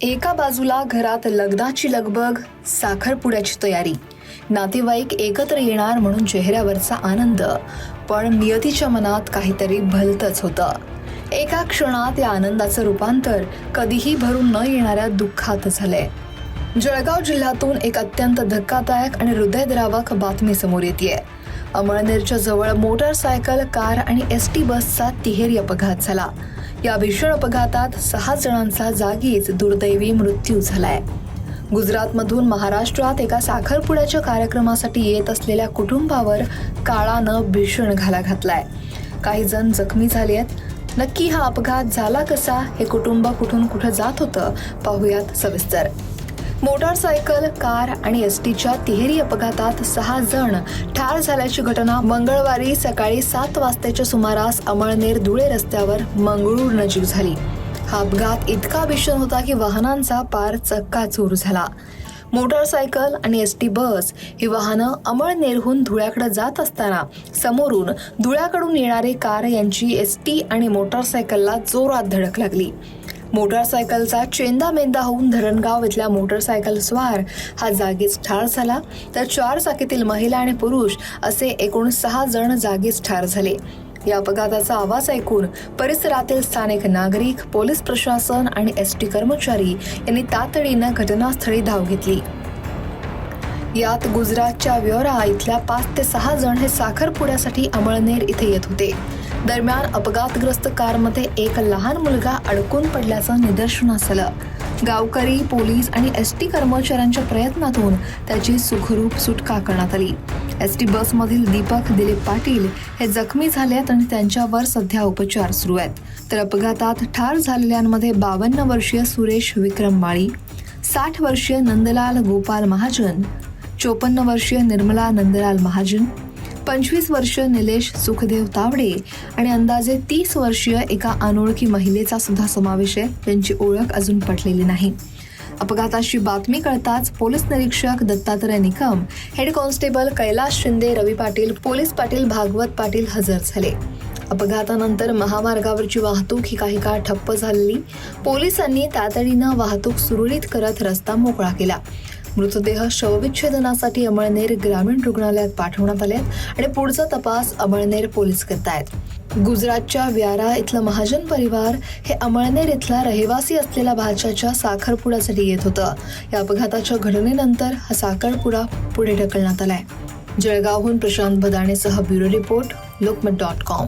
एका बाजूला घरात लग्नाची लगबग, साखरपुड्याची तयारी, नातेवाईक एकत्र येणार म्हणून चेहऱ्यावरचा आनंद, पण नियतीच्या मनात काहीतरी भलतंच होतं. एका क्षणात या आनंदाचं रूपांतर कधीही भरून न येणाऱ्या दुःखात झालंय. जळगाव जिल्ह्यातून एक अत्यंत धक्कादायक आणि हृदयद्रावक बातमी समोर येतेय. अमळनेरच्या जवळ मोटरसायकल, कार आणि एसटी बसचा तिहेरी अपघात झाला. या भीषण अपघातात 6 जणांचा जागीच दुर्दैवी मृत्यू झालाय. गुजरातमधून महाराष्ट्रात एका साखरपुड्याच्या कार्यक्रमासाठी येत असलेल्या कुटुंबावर काळानं भीषण घाला घातलाय. काही जण जखमी झाले आहेत. नक्की हा अपघात झाला कसा, हे कुटुंब कुठून कुठं जात होतं, पाहूयात सविस्तर. मोटारसायकल, कार आणि एसटीच्या तिहेरी अपघातात 6 जण ठार झाल्याची घटना मंगळवारी सकाळी 7 वाजताच्या सुमारास अमळनेर धुळे रस्त्यावर मंगळूर नजीक झाली. हा अपघात इतका भीषण होता की वाहनांचा पार चक्काचूर झाला. मोटारसायकल आणि एसटी बस ही वाहनं अमळनेरहून धुळ्याकडे जात असताना समोरून धुळ्याकडून येणारे कार यांची एसटी आणि मोटारसायकलला जोरात धडक लागली. मोटारसायकलचा चेंदामेंदा होऊन धरणगाव इथल्या मोटारसायकल स्वार हा जागीच ठार झाला, तर 4 चाकीतील महिला आणि पुरुष असे एकूण 6 जण जागीच ठार झाले. या अपघाताचा आवाज ऐकून परिसरातील स्थानिक नागरिक, पोलीस प्रशासन आणि एसटी कर्मचारी यांनी तातडीनं घटनास्थळी धाव घेतली. यात गुजरातच्या व्योरा इथल्या 5 ते 6 जण हे साखरपुड्यासाठी अमळनेर इथे येत होते. दरम्यान अपघातग्रस्त कारमध्ये एक लहान मुलगा अडकून पडल्याचं निदर्शनास आलं. गावकरी, पोलीस आणि एसटी कर्मचाऱ्यांच्या प्रयत्नातून त्याची सुखरूप सुटका करण्यात आली. एसटी बसमधील दीपक दिलीप पाटील हे जखमी झालेत आणि त्यांच्यावर सध्या उपचार सुरू आहेत. तर अपघातात ठार झालेल्यांमध्ये 52 वर्षीय सुरेश विक्रम माळी, 60 वर्षीय नंदलाल गोपाल महाजन, 54 वर्षीय निर्मला नंदलाल महाजन, 25 वर्षीय निलेश सुखदेव तावडे आणि अंदाजे 30 वर्षीय एका अनोळखी महिलेचा सुद्धा समावेश आहे, त्यांची ओळख अजून पटलेली नाही. अपघाताची बातमी कळताच पोलीस निरीक्षक दत्तात्रय निकम, हेड कॉन्स्टेबल कैलास शिंदे, रवी पाटील, पोलीस पाटील भागवत पाटील हजर झाले. अपघातानंतर महामार्गावरची वाहतूक ही काही काळ ठप्प झालेली. पोलिसांनी तातडीनं वाहतूक सुरळीत करत रस्ता मोकळा केला. मृतदेह शवविच्छेदनासाठी अमळनेर ग्रामीण रुग्णालयात पाठवण्यात आले आणि पुढचा तपास अमळनेर पोलीस करतायत. गुजरातच्या व्यारा इथलं महाजन परिवार हे अमळनेर इथला रहिवासी असलेल्या भाच्याच्या साखरपुड्यासाठी येत होतं. या अपघाताच्या घटनेनंतर हा साखरपुडा पुढे ढकलण्यात आलाय. जळगावहून प्रशांत बदाणेसह ब्युरो रिपोर्ट, लोकमत.com.